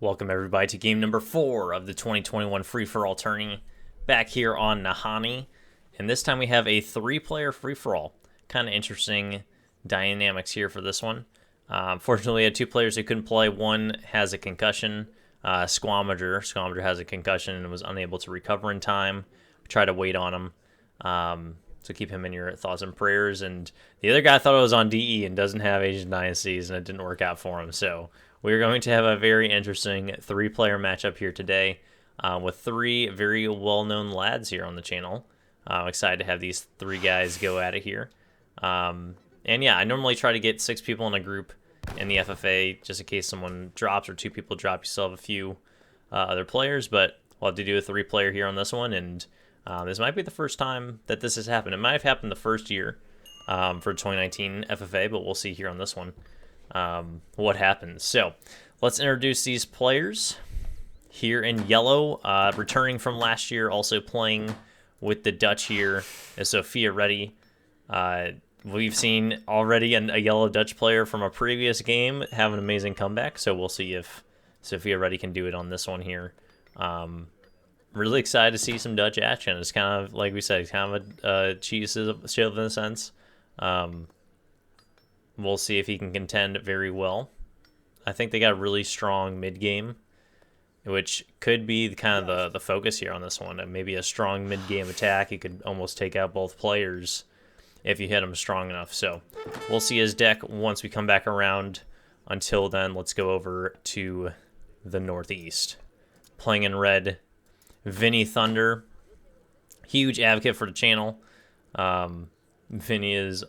Welcome everybody to game number 4 of the 2021 free-for-all tourney, back here on Nahani, and this time we have a 3-player free-for-all. Kind of interesting dynamics here for this one. Fortunately, we had 2 players who couldn't play. One has a concussion, Squamager has a concussion and was unable to recover in time. We tried to wait on him, so keep him in your thoughts and prayers. And the other guy thought it was on DE and doesn't have Asian Dynasties, and it didn't work out for him, so we're going to have a very interesting 3-player matchup here today with 3 very well-known lads here on the channel. I'm excited to have these 3 guys go at it here. And yeah, I normally try to get 6 people in a group in the FFA just in case someone drops or 2 people drop. You still have a few other players, but we'll have to do a 3-player here on this one. And this might be the first time that this has happened. It might have happened the first year for 2019 FFA, but we'll see here on this one what happens. So let's introduce these players. Here in yellow, returning from last year, also playing with the Dutch here, is Sophia Reddy. We've seen already a yellow Dutch player from a previous game have an amazing comeback, so we'll see if Sophia Reddy can do it on this one here. Really excited to see some Dutch action. It's kind of, like we said, kind of a cheese shield in a sense. We'll see if he can contend very well. I think they got a really strong mid-game, which could be kind of the focus here on this one. And maybe a strong mid-game attack. You could almost take out both players if you hit him strong enough. So we'll see his deck once we come back around. Until then, let's go over to the Northeast. Playing in red, Vinny Thunder. Huge advocate for the channel. Vinny is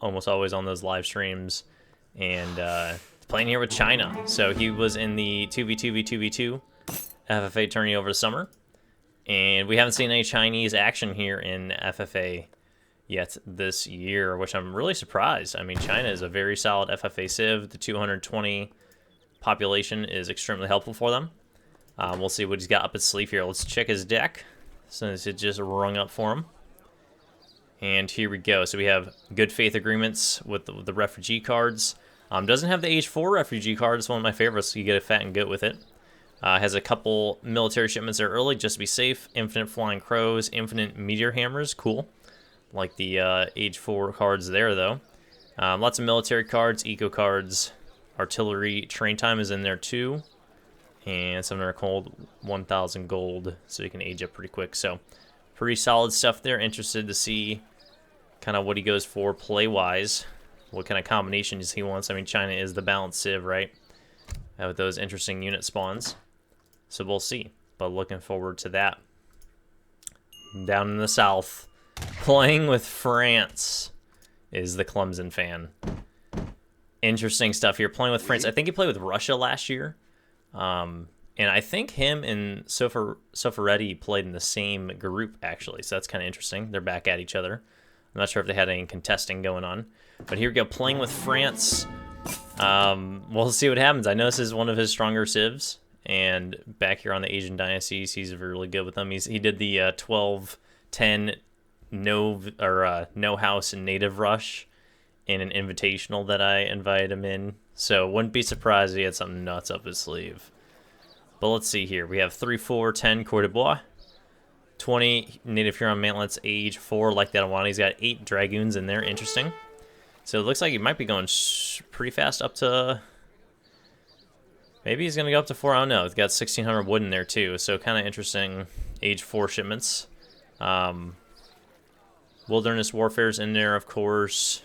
almost always on those live streams, and playing here with China. So he was in the 2v2v2v2 FFA Tourney over the summer, and we haven't seen any Chinese action here in FFA yet this year, which I'm really surprised. I mean, China is a very solid FFA civ. The 220 population is extremely helpful for them. We'll see what he's got up his sleeve here. Let's check his deck since it just rung up for him. And here we go. So we have good faith agreements with the refugee cards. Doesn't have the age 4 refugee card. It's one of my favorites. So you get a fat and goat with it. Has a couple military shipments there early just to be safe. Infinite flying crows, infinite meteor hammers. Cool. Like the age 4 cards there, though. Lots of military cards, eco cards. Artillery train time is in there, too. And some are called 1,000 gold, so you can age up pretty quick. So pretty solid stuff there. Interested to see kind of what he goes for play-wise, what kind of combinations he wants. I mean, China is the balanced civ, right? With those interesting unit spawns. So we'll see, but looking forward to that. Down in the south, playing with France is the Clemson fan. Interesting stuff here. Playing with France. I think he played with Russia last year. And I think him and Sofaretti played in the same group, actually. So that's kind of interesting. They're back at each other. I'm not sure if they had any contesting going on. But here we go, playing with France. We'll see what happens. I know this is one of his stronger civs. And back here on the Asian Dynasties, he's really good with them. He did the 12-10 no house and native rush in an invitational that I invited him in. So wouldn't be surprised if he had something nuts up his sleeve. But let's see here. We have 3-4-10 Coeur de Bois. 20 native Huron mantlets, age 4, like that one. He's got 8 dragoons in there. Interesting. So it looks like he might be going pretty fast up to... Maybe he's going to go up to 4. I don't know. He's got 1,600 wood in there, too. So kind of interesting age 4 shipments. Wilderness Warfare's in there, of course.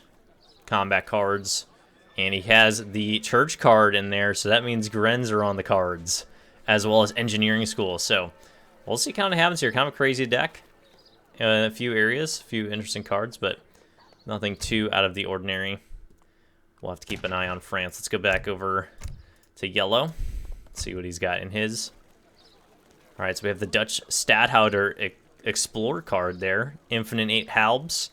Combat cards. And he has the church card in there, so that means Grens are on the cards, as well as engineering school. So we'll see kind of happens here. Kind of a crazy deck. A few areas, a few interesting cards, but nothing too out of the ordinary. We'll have to keep an eye on France. Let's go back over to yellow. See what he's got in his. All right, so we have the Dutch Stadhouder Explorer card there. Infinite 8 Halbs.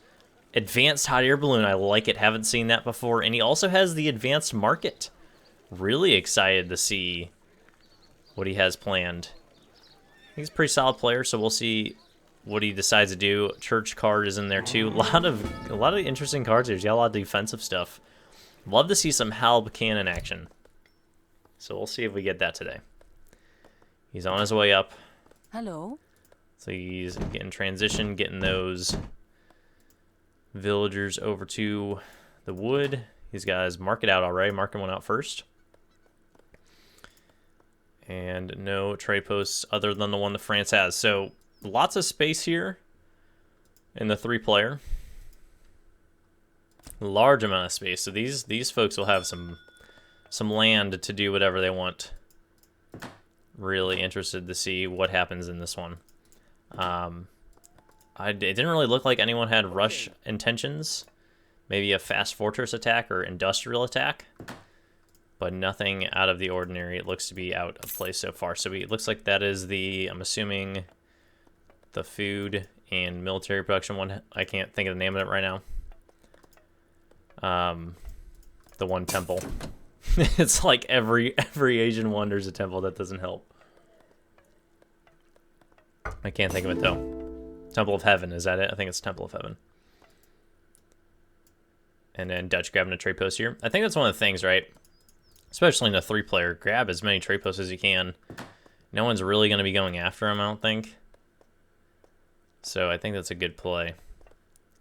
Advanced hot air balloon. I like it. Haven't seen that before. And he also has the advanced market. Really excited to see what he has planned. He's a pretty solid player, so we'll see what he decides to do. Church card is in there too. A lot of interesting cards here. He's got a lot of defensive stuff. Love to see some Halb cannon action. So we'll see if we get that today. He's on his way up. Hello. So he's getting transition, getting those villagers over to the wood. These guys mark it out already. Marking one out first. And no trade posts other than the one that France has. So lots of space here in the 3-player. Large amount of space. So these folks will have some land to do whatever they want. Really interested to see what happens in this one. It didn't really look like anyone had rush intentions. Maybe a fast fortress attack or industrial attack. But nothing out of the ordinary. It looks to be out of place so far. So it looks like that is the, I'm assuming, the food and military production one. I can't think of the name of it right now. The one temple. It's like every Asian wonder's a temple. That doesn't help. I can't think of it though. Temple of Heaven, is that it? I think it's Temple of Heaven. And then Dutch grabbing a trade post here. I think that's one of the things, right? Especially in the 3-player, grab as many trade posts as you can. No one's really going to be going after him, I don't think. So I think that's a good play.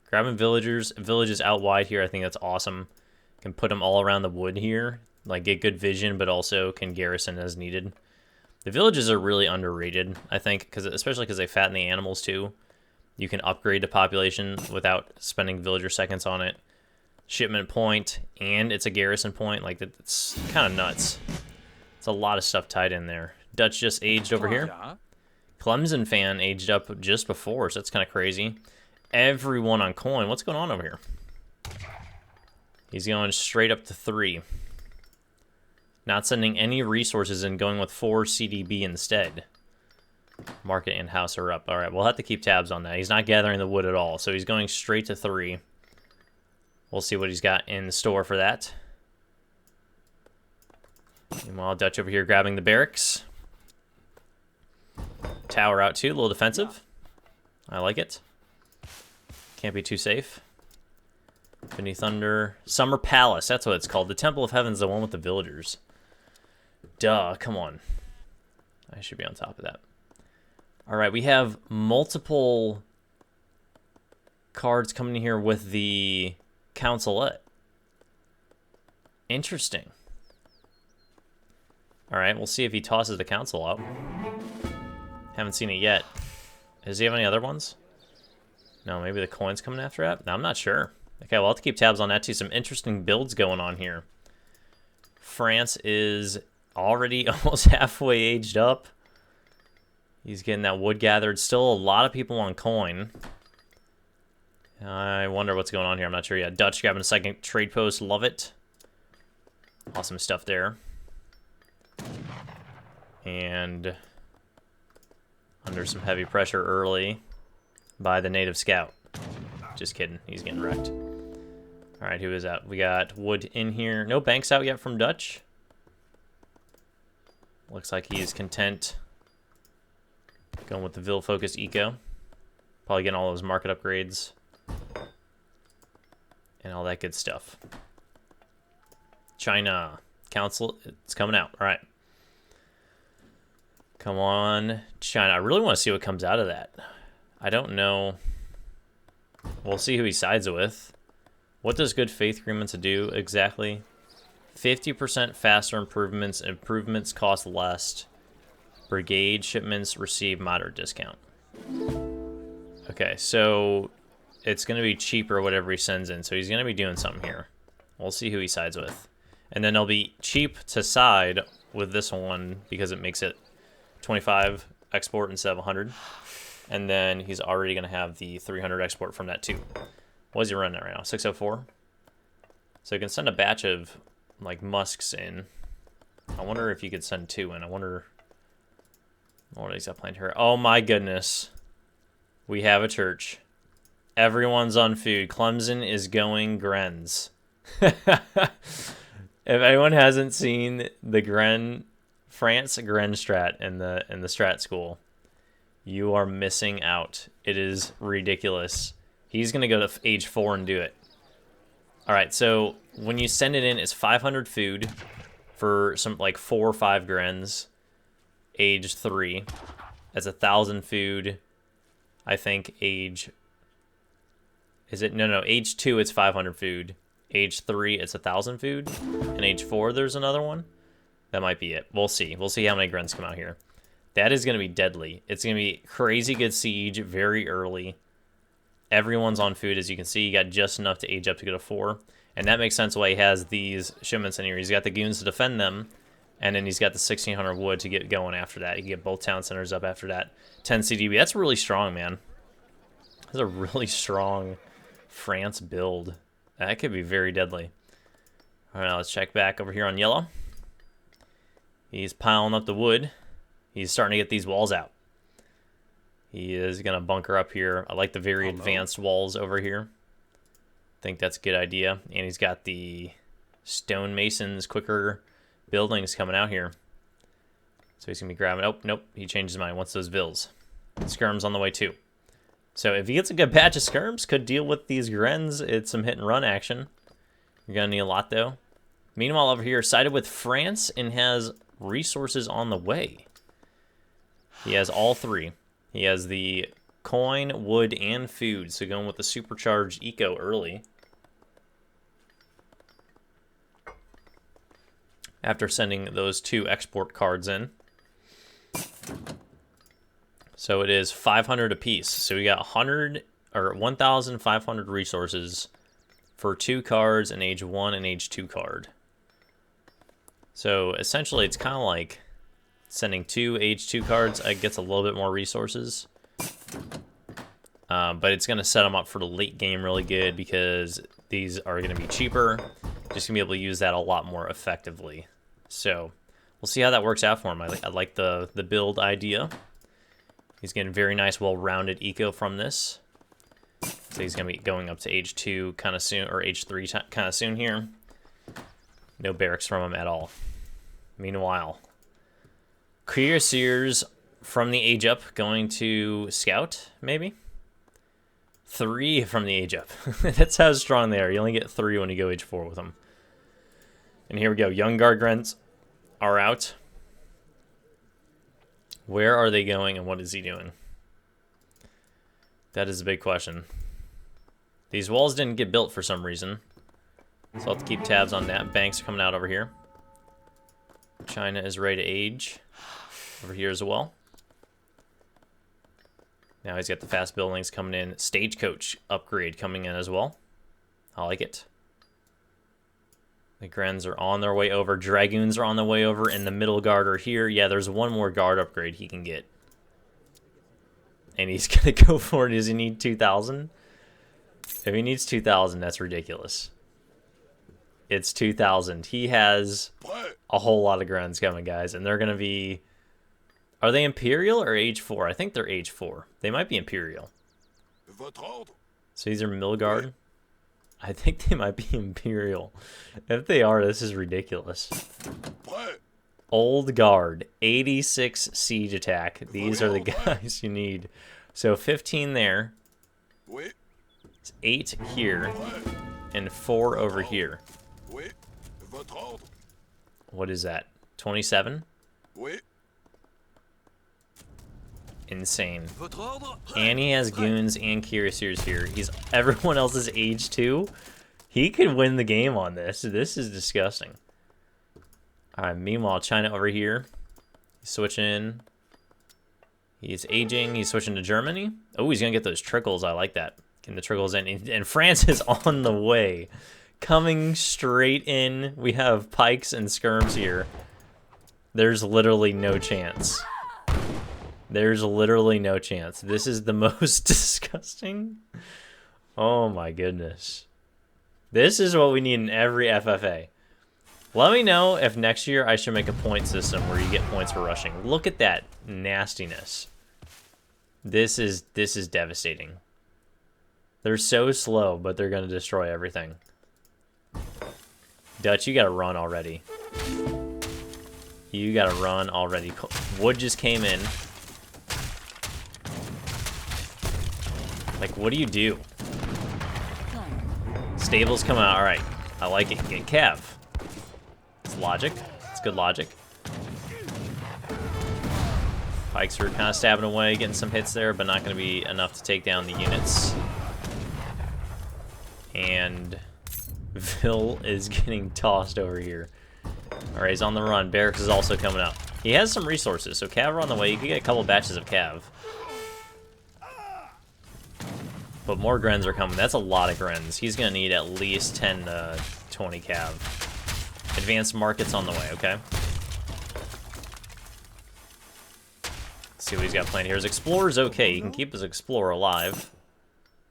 Grabbing villages out wide here, I think that's awesome. Can put them all around the wood here. Like, get good vision, but also can garrison as needed. The villages are really underrated, I think, especially because they fatten the animals, too. You can upgrade the population without spending villager seconds on it. Shipment point, and it's a garrison point. Like, it's kind of nuts. It's a lot of stuff tied in there. Dutch just aged over here. Clemson fan aged up just before, so that's kind of crazy. Everyone on coin. What's going on over here? He's going straight up to 3. Not sending any resources and going with 4 CDB instead. Market and house are up. All right, we'll have to keep tabs on that. He's not gathering the wood at all, so he's going straight to 3. We'll see what he's got in store for that. Meanwhile, Dutch over here grabbing the barracks. Tower out too, a little defensive. I like it. Can't be too safe. Beneath Thunder. Summer Palace, that's what it's called. The Temple of Heaven's the one with the villagers. Duh, come on. I should be on top of that. All right, we have multiple cards coming in here with the Councilette. Interesting. All right, we'll see if he tosses the council out. Haven't seen it yet. Does he have any other ones? No, maybe the coin's coming after that? No, I'm not sure. Okay, we'll have to keep tabs on that too. Some interesting builds going on here. France is already almost halfway aged up. He's getting that wood gathered. Still a lot of people on coin. I wonder what's going on here. I'm not sure yet. Dutch grabbing a second trade post. Love it. Awesome stuff there. And under some heavy pressure early by the native scout. Just kidding. He's getting wrecked. All right, who is that? We got wood in here. No banks out yet from Dutch. Looks like he's content going with the Ville-focused eco. Probably getting all those market upgrades and all that good stuff. China Council, it's coming out. All right. Come on, China. I really want to see what comes out of that. I don't know. We'll see who he sides with. What does good faith agreements do exactly? 50% faster improvements. Improvements cost less. Brigade shipments receive moderate discount. Okay, so it's going to be cheaper whatever he sends in. So he's going to be doing something here. We'll see who he sides with. And then it'll be cheap to side with this one because it makes it 25 export instead of 100. And then he's already going to have the 300 export from that too. What is he running at right now? 604? So you can send a batch of like musks in. I wonder if you could send 2 in. I wonder what he's got planned here. Oh my goodness. We have a church. Everyone's on food. Clemson is going Grens. If anyone hasn't seen the France Gren strat in the strat school, you are missing out. It is ridiculous. He's going to go to age 4 and do it. All right, so when you send it in, it's 500 food for some like 4 or 5 Grens. age 3. That's 1,000 food. I think age... Is it? No, age 2, it's 500 food. Age 3, it's 1,000 food. And age 4, there's another one. That might be it. We'll see. We'll see how many grunts come out here. That is going to be deadly. It's going to be crazy good siege very early. Everyone's on food, as you can see. You got just enough to age up to go to 4. And that makes sense why he has these shipments in here. He's got the goons to defend them. And then he's got the 1,600 wood to get going after that. You can get both town centers up after that. 10 CDB. That's really strong, man. That's a really strong France build. That could be very deadly. All right, now let's check back over here on yellow. He's piling up the wood. He's starting to get these walls out. He is going to bunker up here. I like the very advanced walls over here. I think that's a good idea. And he's got the stonemasons, quicker buildings coming out here. So he's going to be grabbing... Oh, nope. He changed his mind. Wants those vills. Skirm's on the way, too. So if he gets a good batch of skirms, could deal with these Grens. It's some hit and run action. You're going to need a lot, though. Meanwhile, over here, sided with France and has resources on the way. He has all 3. He has the coin, wood, and food. So going with the supercharged eco early. After sending those 2 export cards in. So it is 500 apiece. So we got 1,500 resources for 2 cards, an age 1 and age 2 card. So essentially it's kind of like sending 2 age 2 cards. It gets a little bit more resources. But it's going to set them up for the late game really good because these are going to be cheaper. Just going to be able to use that a lot more effectively. So we'll see how that works out for him. I like the build idea. He's getting very nice, well-rounded eco from this. So he's going to be going up to age 2 kind of soon, or age 3 kind of soon here. No barracks from him at all. Meanwhile, Cuirassiers from the age up going to scout, maybe? 3 from the age up. That's how strong they are. You only get 3 when you go age 4 with them. And here we go. Young Guard Grents are out. Where are they going and what is he doing? That is a big question. These walls didn't get built for some reason. So I'll have to keep tabs on that. Banks are coming out over here. China is ready to age. Over here as well. Now he's got the fast buildings coming in. Stagecoach upgrade coming in as well. I like it. The Grens are on their way over. Dragoons are on the way over. And the middle guard are here. Yeah, there's one more guard upgrade he can get. And he's going to go for it. Does he need 2,000? If he needs 2,000, that's ridiculous. It's 2,000. He has a whole lot of Grens coming, guys. And they're going to be... Are they Imperial or age 4? I think they're age 4. They might be Imperial. So these are Milgard. I think they might be Imperial. If they are, this is ridiculous. Old Guard, 86 siege attack. These are the guys you need. So 15 there. It's 8 here. And 4 over here. What is that? 27? Insane. And he has goons and cuirassiers here. Everyone else is age 2. He could win the game on this. This is disgusting. Alright, meanwhile, China over here. He's switching. He's aging. He's switching to Germany. Oh, he's going to get those trickles. I like that. Getting the trickles in. And France is on the way. Coming straight in. We have pikes and skirms here. There's literally no chance. There's literally no chance. This is the most disgusting. Oh my goodness. This is what we need in every FFA. Let me know if next year I should make a point system where you get points for rushing. Look at that nastiness. This is devastating. They're so slow, but they're going to destroy everything. Dutch, you got to run already. You got to run already. Wood just came in. Like, what do you do? Stables come out. All right. I like it. Get Cav. It's logic. It's good logic. Pikes are kind of stabbing away, getting some hits there, but not going to be enough to take down the units. And Vil is getting tossed over here. Alright, he's on the run. Barracks is also coming up. He has some resources, so Cav are on the way. You can get a couple batches of Cav. But more Grens are coming. That's a lot of Grens. He's going to need at least 10 to 20 Cav. Advanced market's on the way, okay? Let's see what he's got planned here. His Explorer's okay. He can keep his Explorer alive.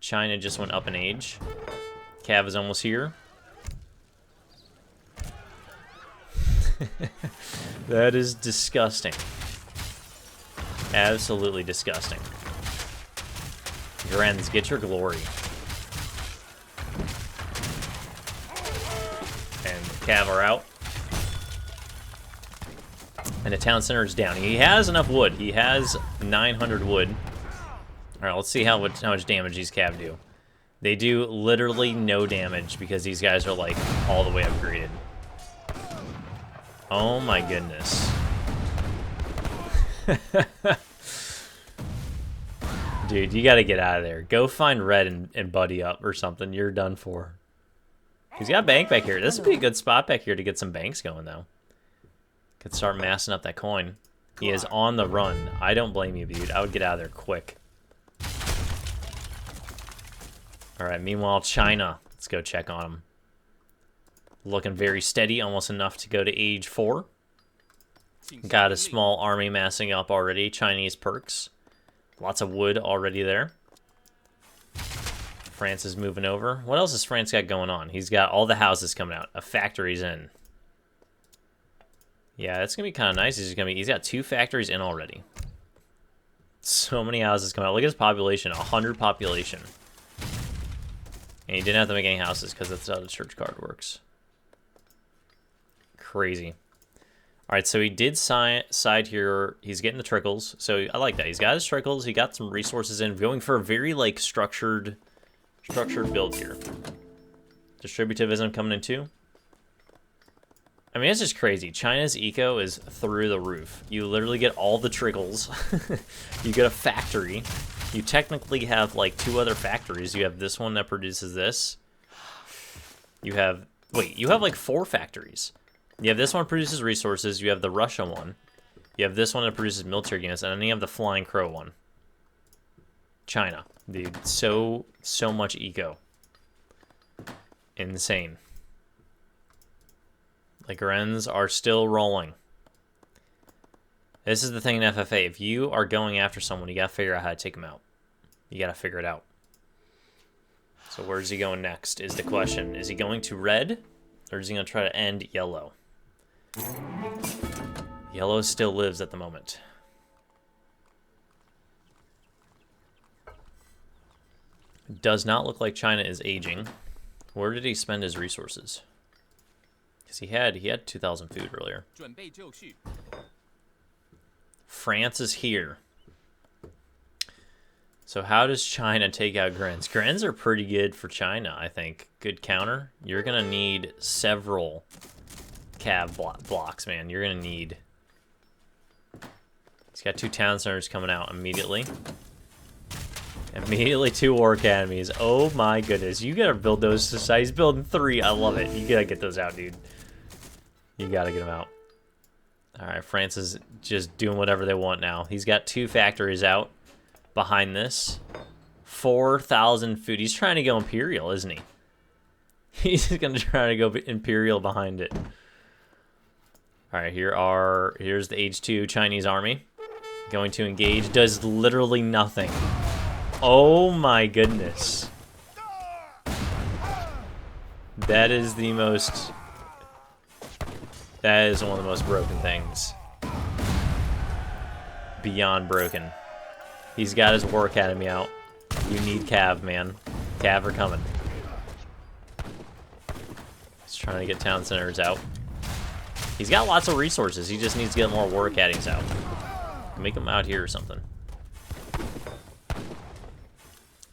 China just went up in age. Cav is almost here. That is disgusting. Absolutely disgusting. Grens, get your glory. And Cav are out. And the town center is down. He has enough wood. He has 900 wood. Alright, let's see how much damage these Cav do. They do literally no damage because these guys are like all the way upgraded. Oh my goodness. Dude, you gotta get out of there. Go find Red and buddy up or something. You're done for. He's got a bank back here. This would be a good spot back here to get some banks going, though. Could start massing up that coin. He is on the run. I don't blame you, dude. I would get out of there quick. Alright, meanwhile, China. Let's go check on him. Looking very steady, almost enough to go to age 4. Got a small army massing up already. Chinese perks. Lots of wood already there. France is moving over. What else has France got going on? He's got all the houses coming out. A factory's in. Yeah, that's gonna be kind of nice. He's got 2 factories in already. So many houses coming out. Look at his population. 100 population. And he didn't have to make any houses because that's how the church card works. Crazy. Alright, so he did side here. He's getting the trickles. So I like that. He's got his trickles. He got some resources in. Going for a very, like, structured build here. Distributivism coming in too. I mean, it's just crazy. China's eco is through the roof. You literally get all the trickles. You get a factory. You technically have, like, 2 other factories. You have this one that produces this. You have... Wait, you have, like, 4 factories. You have this one produces resources. You have the Russia one. You have this one that produces military units. And then you have the Flying Crow one. China. Dude, so much eco. Insane. The Grens are still rolling. This is the thing in FFA. If you are going after someone, you gotta figure out how to take them out. You gotta figure it out. So where's he going next is the question. Is he going to red? Or is he gonna try to end yellow? Yellow still lives at the moment. Does not look like China is aging. Where did he spend his resources? Because he had 2,000 food earlier. France is here. So how does China take out Grens? Grens are pretty good for China, I think. Good counter. You're going to need several cav blocks, man. You're going to need... He's got 2 town centers coming out immediately. Immediately 2 war academies. Oh my goodness. You gotta build those societies. He's building 3. I love it. You gotta get those out, dude. You gotta get them out. Alright, France is just doing whatever they want now. He's got 2 factories out behind this. 4,000 food. He's trying to go Imperial, isn't he? He's gonna try to go Imperial behind it. Alright, here's the age 2 Chinese army. Going to engage. Does literally nothing. Oh my goodness. That is the most... That is one of the most broken things. Beyond broken. He's got his war academy out. You need Cav, man. Cav are coming. He's trying to get town centers out. He's got lots of resources. He just needs to get more war academies out. Make them out here or something.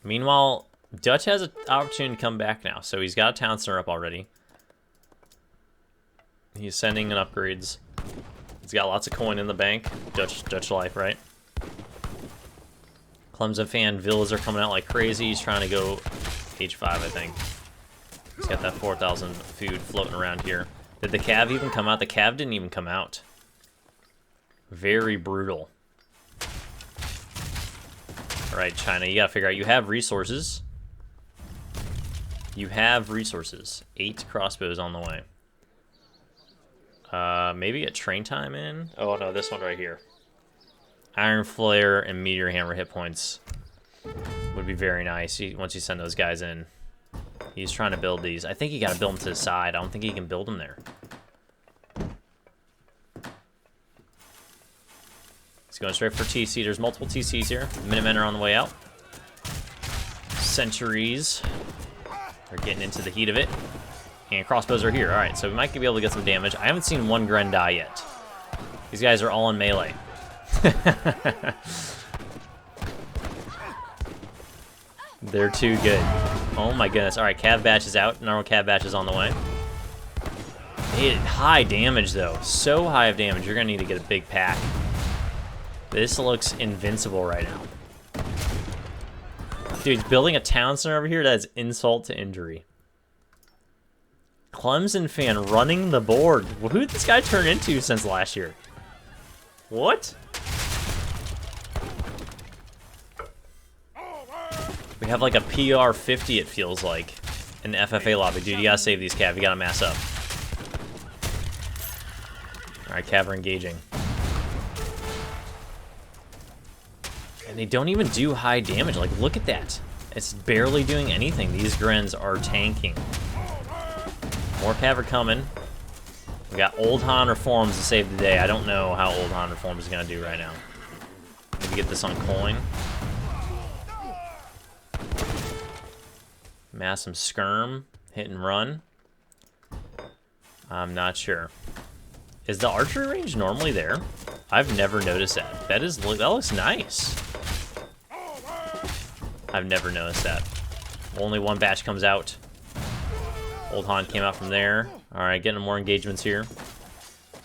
Meanwhile, Dutch has an opportunity to come back now. So he's got a town center up already. He's sending in upgrades. He's got lots of coin in the bank. Dutch life, right? Clemson fan, villas are coming out like crazy. He's trying to go H5, I think. He's got that 4,000 food floating around here. Did the cav even come out? The cav didn't even come out. Very brutal. Alright, China, you gotta figure out, you have resources. You have resources. 8 crossbows on the way. Maybe get train time in? Oh no, this one right here. Iron Flare and Meteor Hammer hit points would be very nice once you send those guys in. He's trying to build these. I think you gotta build them to the side. I don't think he can build them there. He's going straight for TC. There's multiple TCs here. Minutemen are on the way out. Centuries are getting into the heat of it. And crossbows are here. Alright, so we might be able to get some damage. I haven't seen one Gren die yet. These guys are all in melee. They're too good. Oh my goodness. Alright, cav batch is out. Normal cav batch is on the way. It high damage though. So high of damage. You're gonna need to get a big pack. This looks invincible right now. Dude, building a town center over here, that's insult to injury. Clemson fan running the board. Who did this guy turn into since last year? What? We have like a PR 50, it feels like, in the FFA lobby. Dude, you gotta save these cav. You gotta mass up. Alright, cav are engaging. And they don't even do high damage. Like, look at that. It's barely doing anything. These Grens are tanking. More cav are coming. We got Old Han Reforms to save the day. I don't know how Old Han Reforms is going to do right now. Maybe get this on coin. Mass some skirm. Hit and run. I'm not sure. Is the archery range normally there? I've never noticed that. That looks nice. I've never noticed that. Only one batch comes out. Old Han came out from there. Alright, getting more engagements here.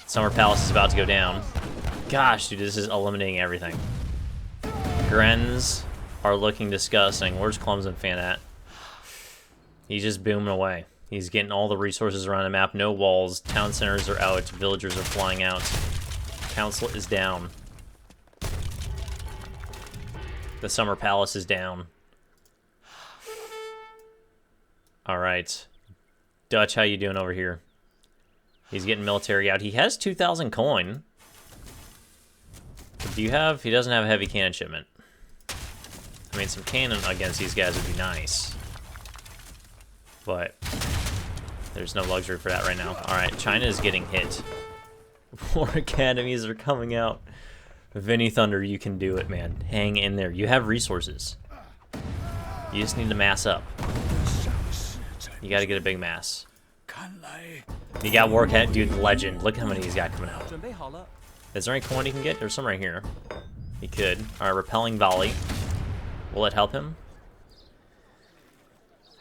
Summer Palace is about to go down. Gosh, dude, this is eliminating everything. Grens are looking disgusting. Where's Clemson fan at? He's just booming away. He's getting all the resources around the map. No walls. Town centers are out. Villagers are flying out. Council is down. The Summer Palace is down. Alright. Dutch, how you doing over here? He's getting military out. He has 2,000 coin. Do you have... He doesn't have a heavy cannon shipment. I mean, some cannon against these guys would be nice. But there's no luxury for that right now. Alright, China is getting hit. More academies are coming out. Vinny Thunder, you can do it, man. Hang in there. You have resources. You just need to mass up. You gotta get a big mass. You got Warcat, dude, legend. Look how many he's got coming out. Is there any coin he can get? There's some right here. He could. Alright, repelling volley. Will it help him?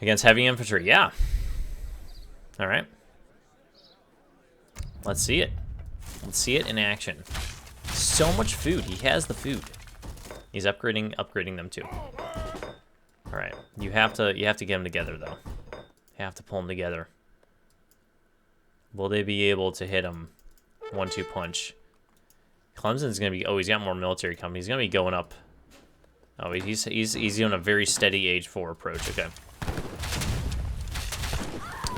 Against heavy infantry, yeah. Alright. Let's see it. Let's see it in action. So much food. He has the food. He's upgrading them too. Alright. You have to get them together though. You have to pull them together. Will they be able to hit him? 1-2 punch. Clemson's gonna be... Oh, he's got more military coming. He's gonna be going up. Oh, he's doing a very steady age 4 approach. Okay.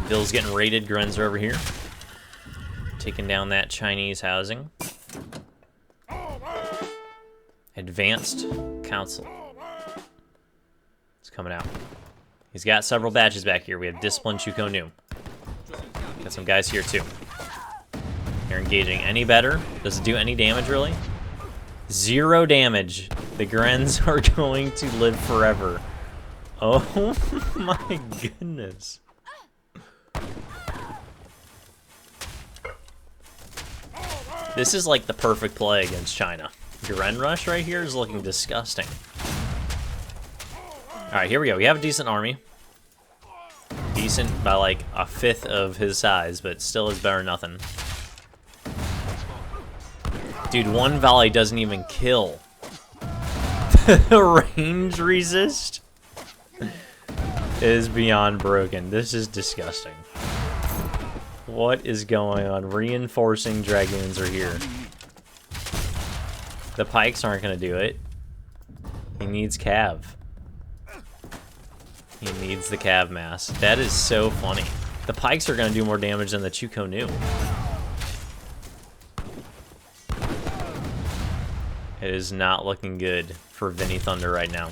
Bill's getting raided. Grens are over here. Taking down that Chinese housing. Advanced Council. It's coming out. He's got several batches back here. We have Discipline Chuko Nu. Got some guys here too. They're engaging. Any better? Does it do any damage really? 0 damage. The Grens are going to live forever. Oh my goodness. This is like the perfect play against China. Gren Rush right here is looking disgusting. Alright, here we go. We have a decent army. Decent by like a 1/5 of his size, but still is better than nothing. Dude, 1 volley doesn't even kill. The range resist is beyond broken. This is disgusting. What is going on? Reinforcing dragoons are here. The pikes aren't going to do it. He needs cav. He needs the cav mass. That is so funny. The pikes are going to do more damage than the Chuko knew. It is not looking good for Vinny Thunder right now.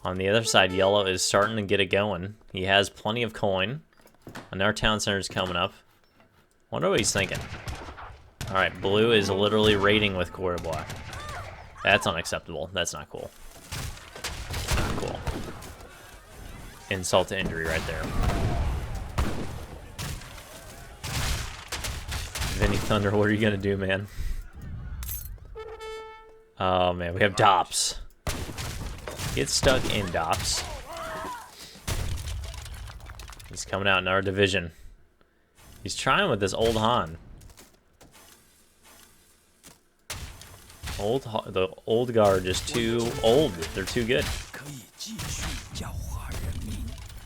On the other side, Yellow is starting to get it going. He has plenty of coin. Another town center is coming up. Wonder what he's thinking. Alright, Blue is literally raiding with Core Black. That's unacceptable. That's not cool. Not cool. Insult to injury right there. Vinny Thunder, what are you gonna do, man? Oh man, we have Dops. Get stuck in Dops. He's coming out in our division. He's trying with this old Han. The old guard is too old. They're too good.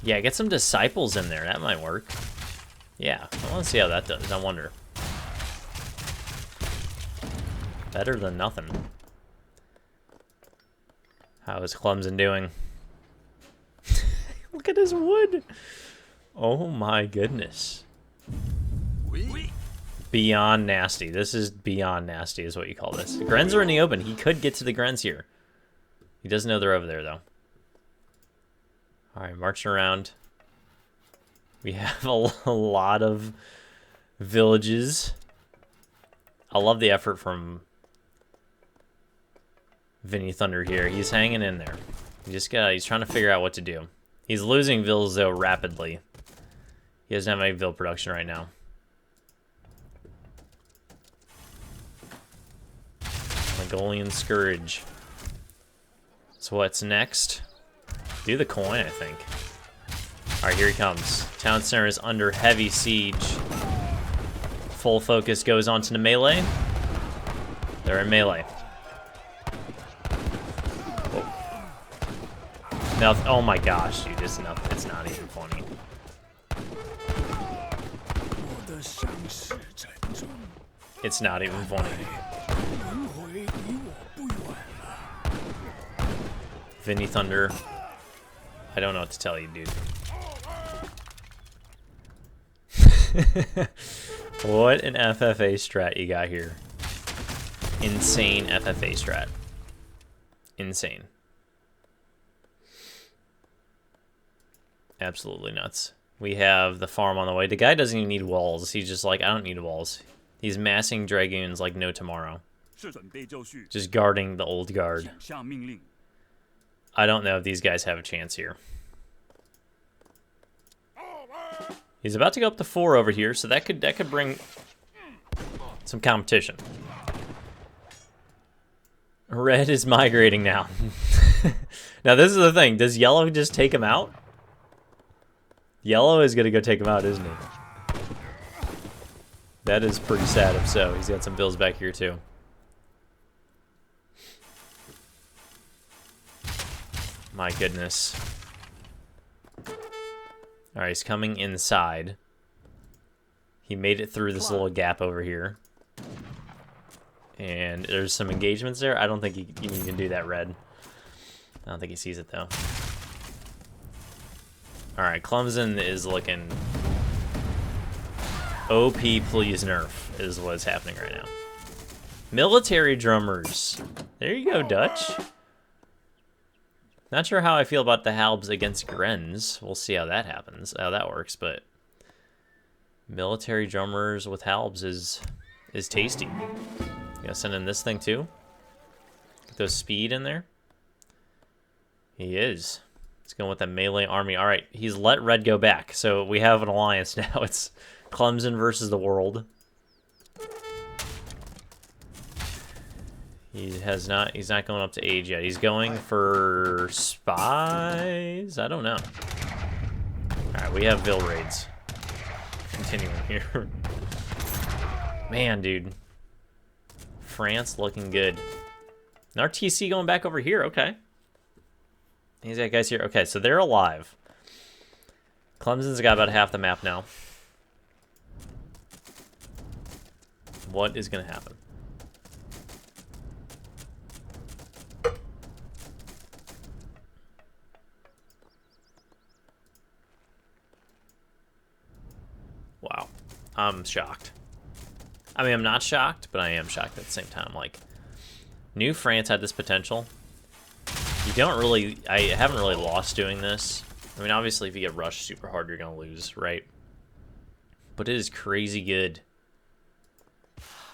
Yeah, get some disciples in there. That might work. Yeah, I want to see how that does. I wonder. Better than nothing. How is Clemson doing? Look at his wood. Oh my goodness. Beyond nasty. This is beyond nasty is what you call this. The Grens are in the open. He could get to the Grens here. He doesn't know they're over there, though. Alright, marching around. We have a lot of villages. I love the effort from Vinny Thunder here. He's hanging in there. He's trying to figure out what to do. He's losing vills, though, rapidly. He doesn't have any vill production right now. Mongolian Scourge. So what's next? Do the coin, I think. Alright, here he comes. Town center is under heavy siege. Full focus goes on to the melee. They're in melee. Now, oh my gosh, dude, it's not even funny. It's not even funny. Vinny Thunder. I don't know what to tell you, dude. What an FFA strat you got here. Insane FFA strat. Insane. Absolutely nuts. We have the farm on the way. The guy doesn't even need walls. He's just like, I don't need walls. He's massing dragoons like no tomorrow. Just guarding the old guard. I don't know if these guys have a chance here. He's about to go up to 4 over here, so that could bring some competition. Red is migrating now. Now this is the thing. Does Yellow just take him out? Yellow is gonna go take him out, isn't he? That is pretty sad if so. He's got some bills back here too. My goodness. Alright, he's coming inside. He made it through this little gap over here. And there's some engagements there. I don't think he can do that, Red. I don't think he sees it, though. Alright, Clemson is looking... OP, please nerf, is what's happening right now. Military drummers. There you go, Dutch. Not sure how I feel about the Halbs against Grens. We'll see how that happens, how that works, but... Military drummers with Halbs is tasty. You gonna send in this thing, too? Get those speed in there? He is. He's going with the melee army. Alright, he's let Red go back, so we have an alliance now. It's Clemson versus the world. He's not going up to age yet. He's going for spies? I don't know. Alright, we have Vill raids. Continuing here. Man, dude. France looking good. And our TC going back over here. Okay. These guys here. Okay, so they're alive. Clemson's got about half the map now. What is going to happen? Wow. I'm shocked. I mean, I'm not shocked, but I am shocked at the same time. Like, New France had this potential. You don't really... I haven't really lost doing this. I mean, obviously, if you get rushed super hard, you're going to lose, right? But it is crazy good.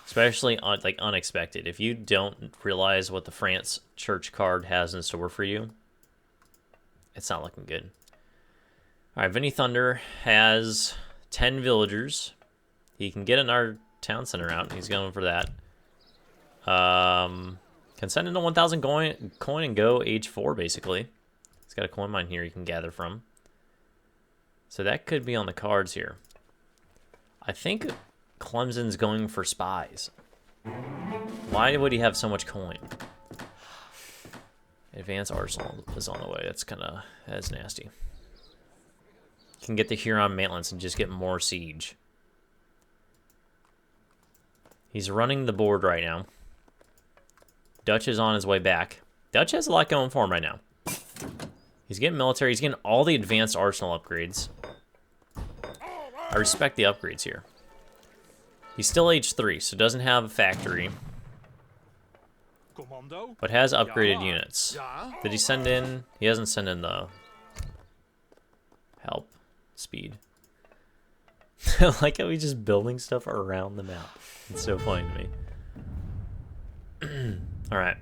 Especially, like, unexpected. If you don't realize what the France Church card has in store for you, it's not looking good. All right, Vinny Thunder has 10 villagers. He can get another town center out. He's going for that. Can send in a 1,000 coin and go age 4, basically. He's got a coin mine here you can gather from. So that could be on the cards here. I think Clemson's going for spies. Why would he have so much coin? Advanced arsenal is on the way. That's nasty. You can get the Huron Mantlets and just get more siege. He's running the board right now. Dutch is on his way back. Dutch has a lot going for him right now. He's getting military. He's getting all the advanced arsenal upgrades. I respect the upgrades here. He's still age 3, so doesn't have a factory. But has upgraded units. Did he send in? He hasn't sent in the help speed. I like how he's just building stuff around the map. It's so funny to me. All right.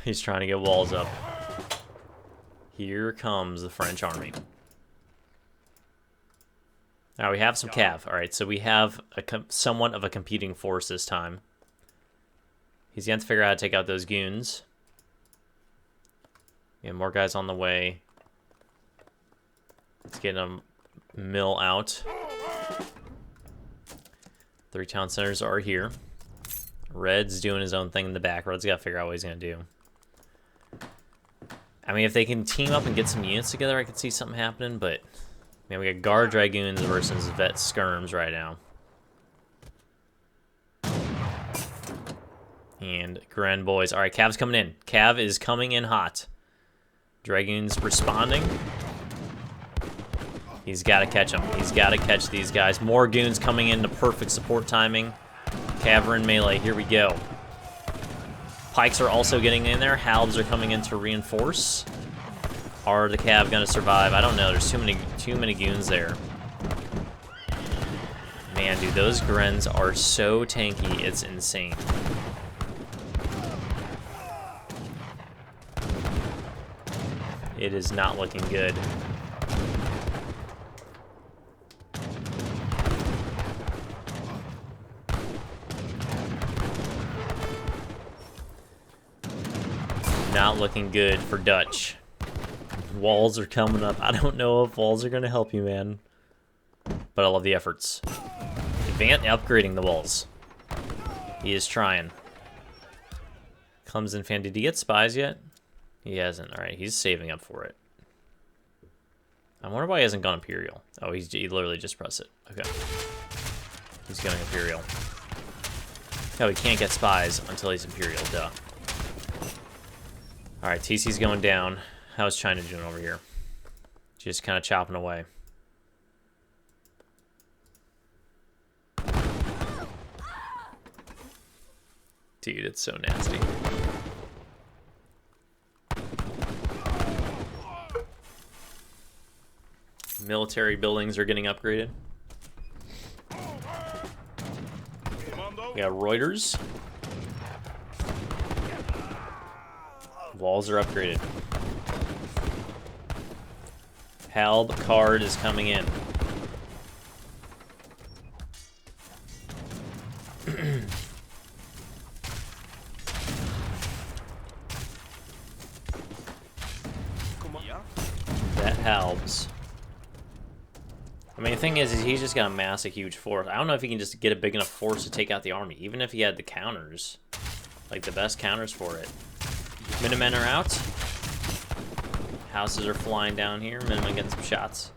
He's trying to get walls up. Here comes the French army. Now we have some cav. All right, so we have somewhat of a competing force this time. He's going to figure out how to take out those goons. Yeah, more guys on the way. Let's get them mill out. 3 town centers are here. Red's doing his own thing in the back. Red's got to figure out what he's going to do. I mean, if they can team up and get some units together, I could see something happening, but... Man, we got Guard Dragoons versus Vet Skirms right now. And Gren boys. All right, Cav's coming in. Cav is coming in hot. Dragoons responding. He's got to catch them. He's got to catch these guys. More goons coming into perfect support timing. Cav are in melee. Here we go. Pikes are also getting in there. Halbs are coming in to reinforce. Are the Cav gonna survive? I don't know. There's too many goons there. Man, dude, those Grens are so tanky. It's insane. It is not looking good. Not looking good for Dutch. Walls are coming up. I don't know if walls are going to help you, man. But I love the efforts. Upgrading the walls. He is trying. Comes in fan. Did he get spies yet? He hasn't. All right, he's saving up for it. I wonder why he hasn't gone Imperial. Oh, he literally just pressed it. Okay. He's going Imperial. No, he can't get spies until he's Imperial. Duh. All right, TC's going down. How's China doing over here? Just kind of chopping away. Dude, it's so nasty. Military buildings are getting upgraded. We got Reuters. Walls are upgraded. Halb card is coming in. That Halbs. I mean, thing is he's just got to mass a huge force. I don't know if he can just get a big enough force to take out the army, even if he had the counters. Like, the best counters for it. Minutemen are out. Houses are flying down here. Minutemen getting some shots.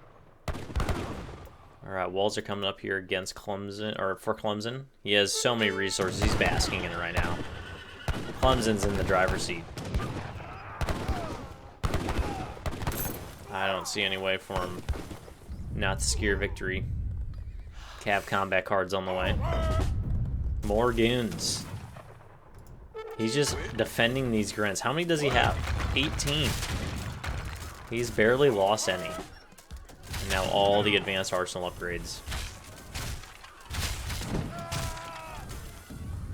Alright, walls are coming up here against Clemson, or for Clemson. He has so many resources. He's basking in it right now. Clemson's in the driver's seat. I don't see any way for him not to secure victory. Cav combat cards on the way. More goons. He's just defending these grunts. How many does he have? 18. He's barely lost any. And now all the advanced arsenal upgrades.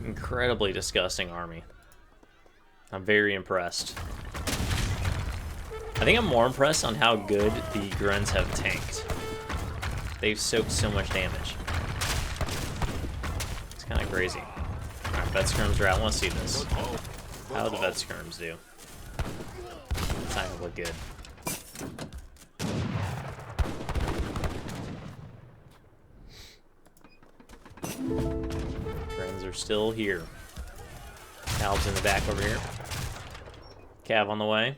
Incredibly disgusting army. I'm very impressed. I think I'm more impressed on how good the grunts have tanked. They've soaked so much damage. It's kind of crazy. Alright, vet skirms are out. Let's see this. How do the vet skirms do? It's not gonna look good. Friends are still here. Calv's in the back over here. Cav on the way.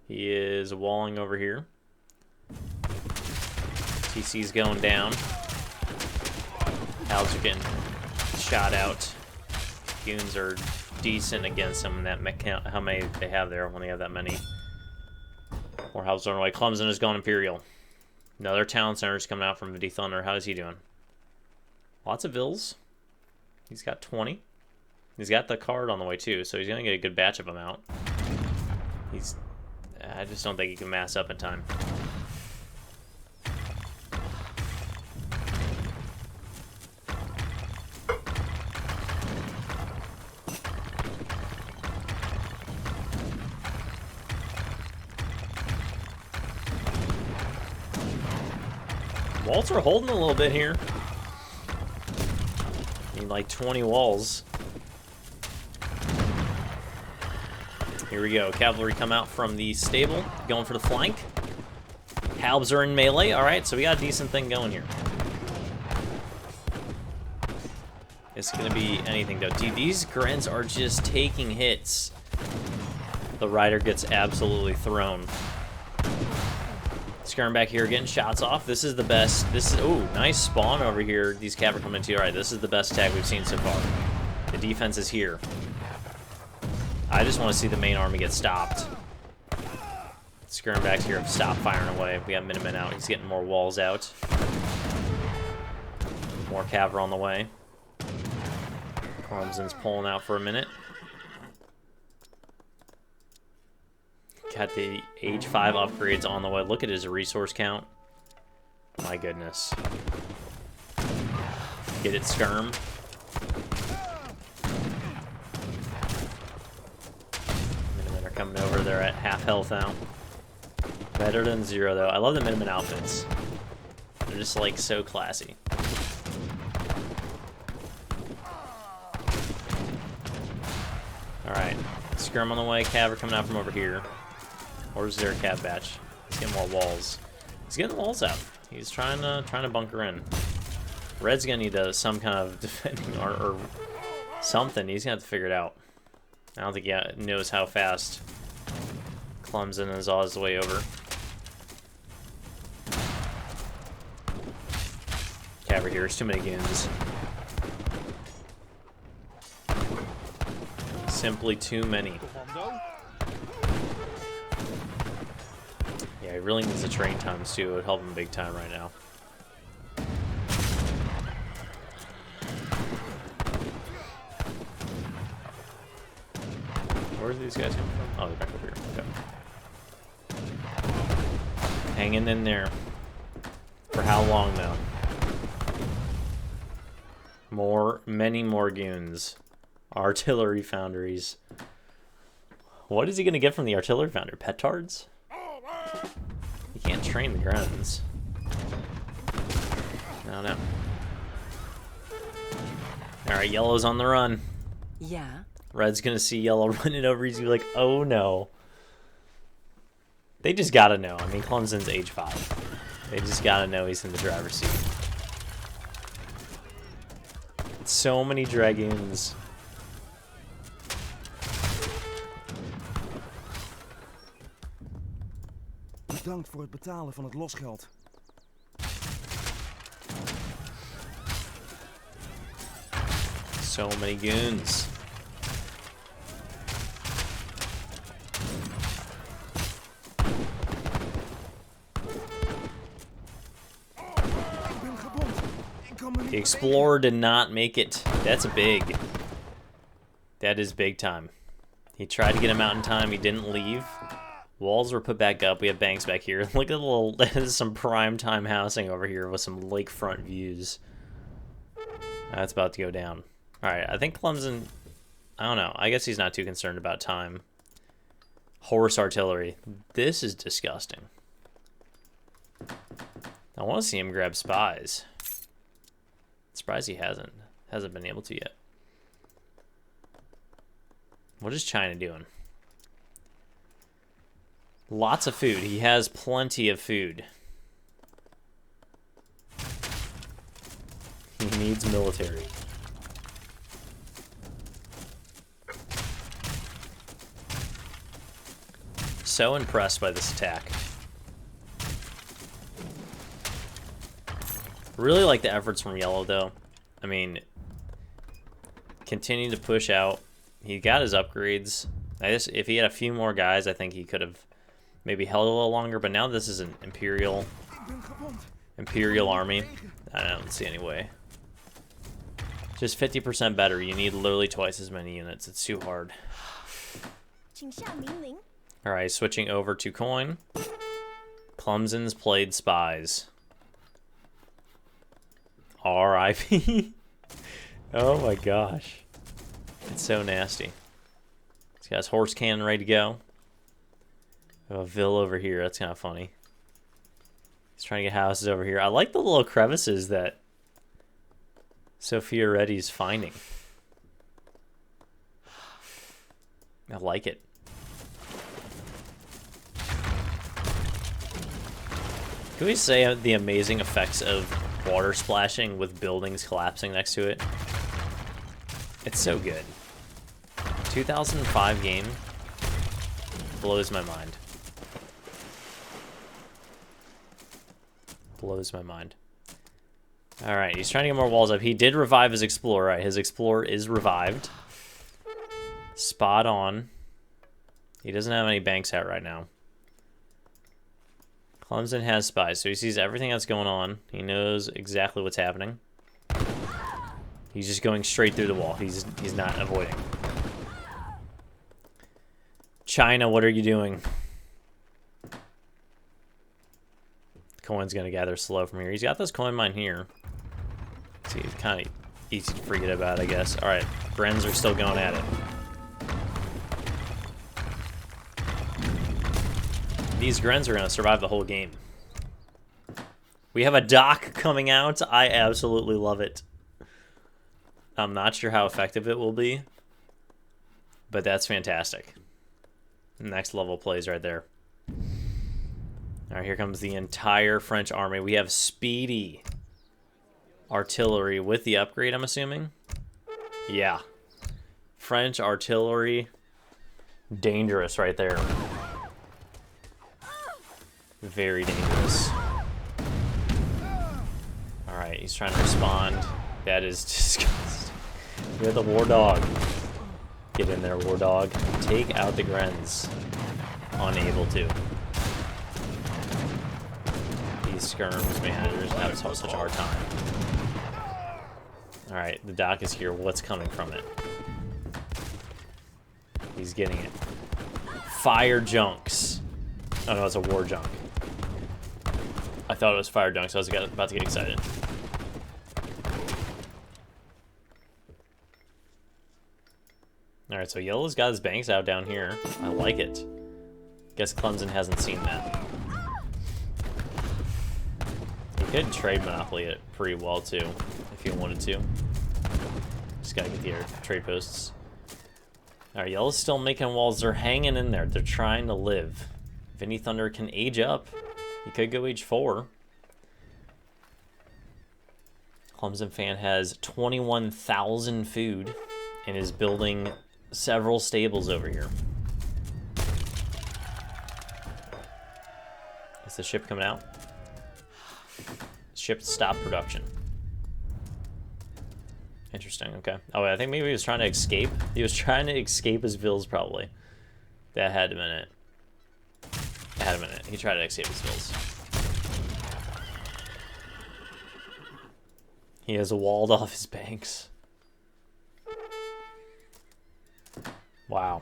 He is walling over here. TC's going down. Calv's are getting shot out. Goons are decent against him. That count, how many they have there when they have that many. More houses on the way. Clemson is going Imperial. Another town center is coming out from Vidi Thunder. How's he doing? Lots of vills. He's got 20. He's got the card on the way too, so he's gonna get a good batch of them out. I just don't think he can mass up in time. Walls are holding a little bit here. Need like 20 walls. Here we go. Cavalry come out from the stable, going for the flank. Halbs are in melee. All right, so we got a decent thing going here. It's going to be anything, though. Dude, these grunts are just taking hits. The rider gets absolutely thrown. Skirm back here, getting shots off. This is the best. This is, ooh, nice spawn over here. These cav are coming to. All right, this is the best attack we've seen so far. The defense is here. I just want to see the main army get stopped. Skirm back here, stop firing away. We have Minutemen out. He's getting more walls out. More cav on the way. Clemson's pulling out for a minute. Got the H5 upgrades on the way. Look at his resource count. My goodness. Get it, Skirm. Minutemen are coming over. They're at half health now. Better than zero, though. I love the Minutemen outfits. They're just, like, so classy. Alright. Skirm on the way. Cav are coming out from over here. Or is there a cav batch? He's getting more walls. He's getting walls out. He's trying to bunker in. Red's gonna need some kind of defending or something. He's gonna have to figure it out. I don't think he knows how fast Clemson is all his way over. Cav here. There's too many goons. Simply too many. Yeah, he really needs the train times too. It would help him big time right now. Where are these guys coming from? Oh, they're back over here. Okay. Hanging in there. For how long though? Many more goons. Artillery foundries. What is he gonna get from the artillery foundry? Petards? You can't train the grunts. No. Alright, yellow's on the run. Yeah. Red's gonna see yellow running over. He's gonna be like, oh no. They just gotta know. I mean, Clemson's age 5. They just gotta know he's in the driver's seat. So many Dragoons. Bedankt voor het betalen van het losgeld. So many goons. The Explorer did not make it. That's big. That is big time. He tried to get him out in time. He didn't leave. Walls were put back up. We have banks back here. Look at the little, some prime time housing over here with some lakefront views. That's about to go down. All right, I think Clemson, I don't know. I guess he's not too concerned about time. Horse artillery. This is disgusting. I want to see him grab spies. Surprised he hasn't been able to yet. What is China doing? Lots of food. He has plenty of food. He needs military. So impressed by this attack. Really like the efforts from Yellow, though. I mean, continue to push out. He got his upgrades. If he had a few more guys, I think he could have maybe held a little longer. But now this is an Imperial army. I don't see any way. Just 50% better. You need literally twice as many units. It's too hard. Alright, switching over to coin. Clemson's played spies. R.I.P. Oh my gosh. It's so nasty. This guy's horse cannon ready to go. We have a Ville over here. That's kind of funny. He's trying to get houses over here. I like the little crevices that Sophia Reddy's finding. I like it. Can we say the amazing effects of water splashing with buildings collapsing next to it? It's so good. 2005 game blows my mind. Blows my mind. Alright, he's trying to get more walls up. He did revive his Explorer. Right, his Explorer is revived. Spot on. He doesn't have any banks out right now. Clemson has spies, so he sees everything that's going on. He knows exactly what's happening. He's just going straight through the wall. He's not avoiding. China, what are you doing? Coin's going to gather slow from here. He's got this coin mine here. See, it's kind of easy to forget about, I guess. All right, Bren's are still going at it. These Grens are going to survive the whole game. We have a dock coming out. I absolutely love it. I'm not sure how effective it will be, but that's fantastic. Next level plays right there. All right, here comes the entire French army. We have speedy artillery with the upgrade, I'm assuming. Yeah. French artillery. Dangerous right there. Very dangerous. Alright, he's trying to respond. That is disgusting. You're the war dog. Get in there, war dog. Take out the Grens. Unable to. These skirms, man, they're just having such a hard time. Alright, the dock is here. What's coming from it? He's getting it. Fire junks. Oh no, it's a war junk. I thought it was fire junk, so I was about to get excited. Alright, so Yellow's got his banks out down here. I like it. Guess Clemson hasn't seen that. He could trade Monopoly it pretty well, too, if he wanted to. Just gotta get the trade posts. Alright, Yellow's still making walls. They're hanging in there. They're trying to live. Vinny Thunder can age up. He could go age 4. Clemson fan has 21,000 food and is building several stables over here. Is the ship coming out? Ship stopped production. Interesting, okay. Oh, I think maybe he was trying to escape. He was trying to escape his bills, probably. That had a minute. Had a minute. He tried to escape his bills. He has walled off his banks. Wow.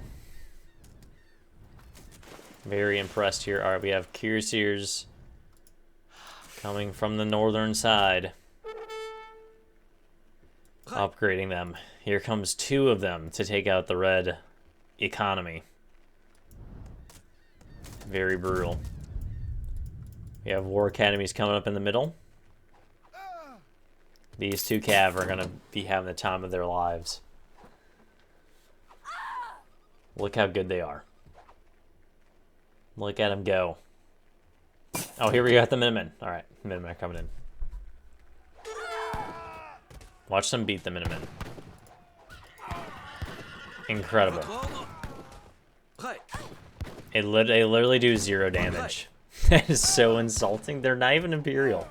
Very impressed here. All right, we have Cuirassiers coming from the northern side. Upgrading them. Here comes 2 of them to take out the red economy. Very brutal. We have War Academies coming up in the middle. These 2 cav are going to be having the time of their lives. Look how good they are. Look at them go. Oh, here we got the Minutemen. All right, Minutemen are coming in. Watch them beat the Minutemen. Incredible. They literally do 0 damage. That is so insulting. They're not even Imperial.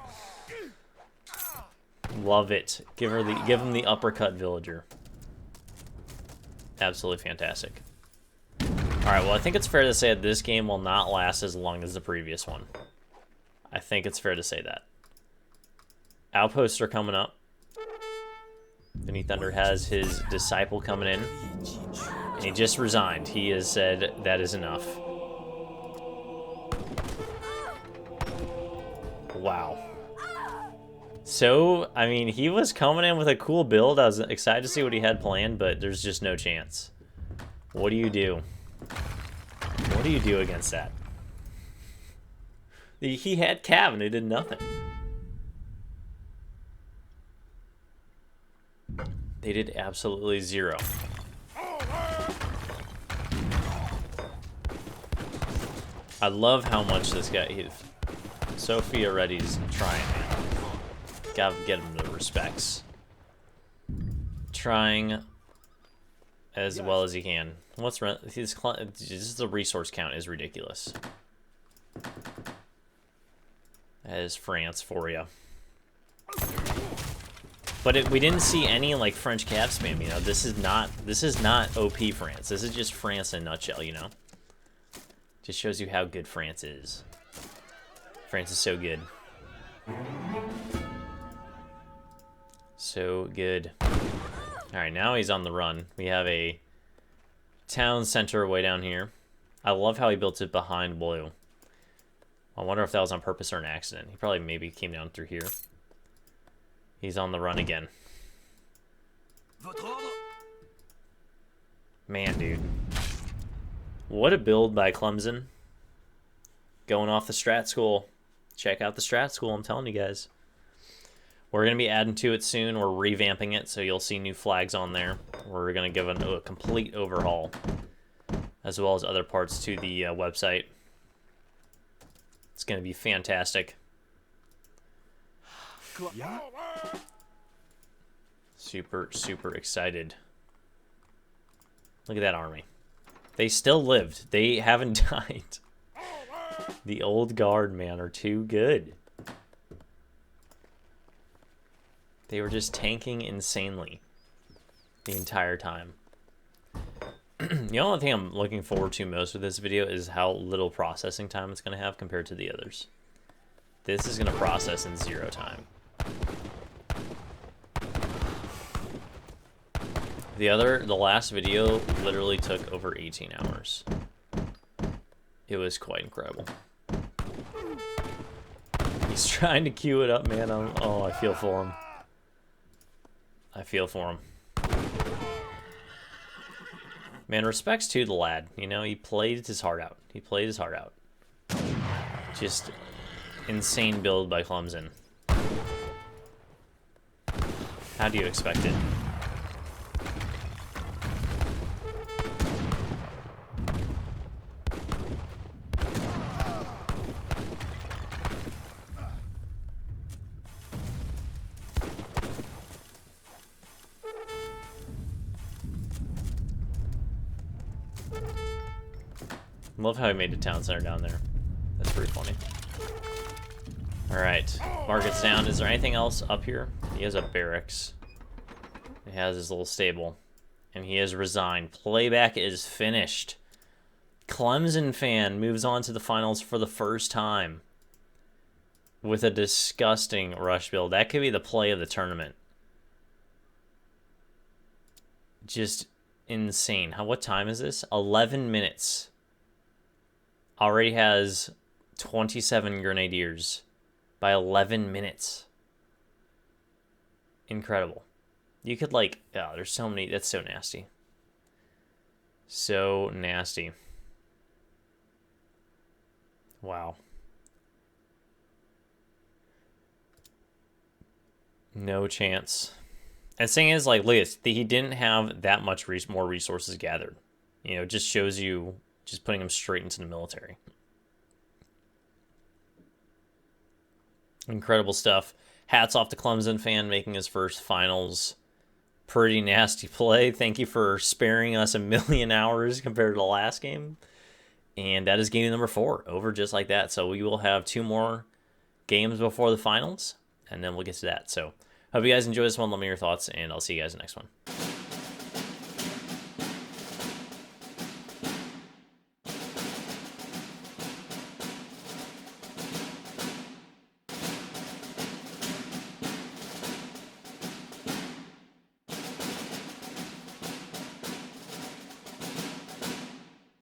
Love it. Give him the uppercut villager. Absolutely fantastic. Alright, well, I think it's fair to say that this game will not last as long as the previous one. I think it's fair to say that. Outposts are coming up. Vinny Thunder has his disciple coming in. And he just resigned. He has said that is enough. Wow. So, I mean, he was coming in with a cool build. I was excited to see what he had planned, but there's just no chance. What do you do? What do you do against that? He had Cav and he did nothing. They did absolutely 0. I love how much this guy... Sophia Reddy's trying, man. Gotta get him the respects. Trying as well as he can. What's the resource count is ridiculous. That is France for you. But we didn't see any like French cav spam. You know, this is not OP France. This is just France in a nutshell. You know, just shows you how good France is. France is so good. So good. Alright, now he's on the run. We have a town center way down here. I love how he built it behind blue. I wonder if that was on purpose or an accident. He probably maybe came down through here. He's on the run again. Man, dude. What a build by Clemson. Going off the strat school. Check out the strat school, I'm telling you guys. We're going to be adding to it soon. We're revamping it, so you'll see new flags on there. We're going to give it a complete overhaul, as well as other parts to the website. It's going to be fantastic. Super, super excited. Look at that army. They still lived. They haven't died. The old guard, man, are too good. They were just tanking insanely the entire time. The only thing I'm looking forward to most with this video is how little processing time it's going to have compared to the others. This is going to process in 0 time. The last video literally took over 18 hours. It was quite incredible. He's trying to queue it up, man. Oh, I feel for him. I feel for him. Man, respects to the lad. You know, he played his heart out. He played his heart out. Just insane build by Clemson. How do you expect it? Love how he made a town center down there. That's pretty funny. Alright, market's down. Is there anything else up here? He has a barracks. He has his little stable. And he has resigned. Playback is finished. Clemson fan moves on to the finals for the first time. With a disgusting rush build. That could be the play of the tournament. Just insane. What time is this? 11 minutes. Already has 27 Grenadiers by 11 minutes. Incredible. You could like, oh, there's so many. That's so nasty. So nasty. Wow. No chance. And the thing is, like, look at this. He didn't have that much more resources gathered. You know, it just shows you just putting him straight into the military. Incredible stuff. Hats off to Clemson fan making his first finals. Pretty nasty play. Thank you for sparing us 1,000,000 hours compared to the last game. And that is game number 4. Over just like that. So we will have 2 more games before the finals. And then we'll get to that. So hope you guys enjoy this one. Let me know your thoughts. And I'll see you guys in the next one.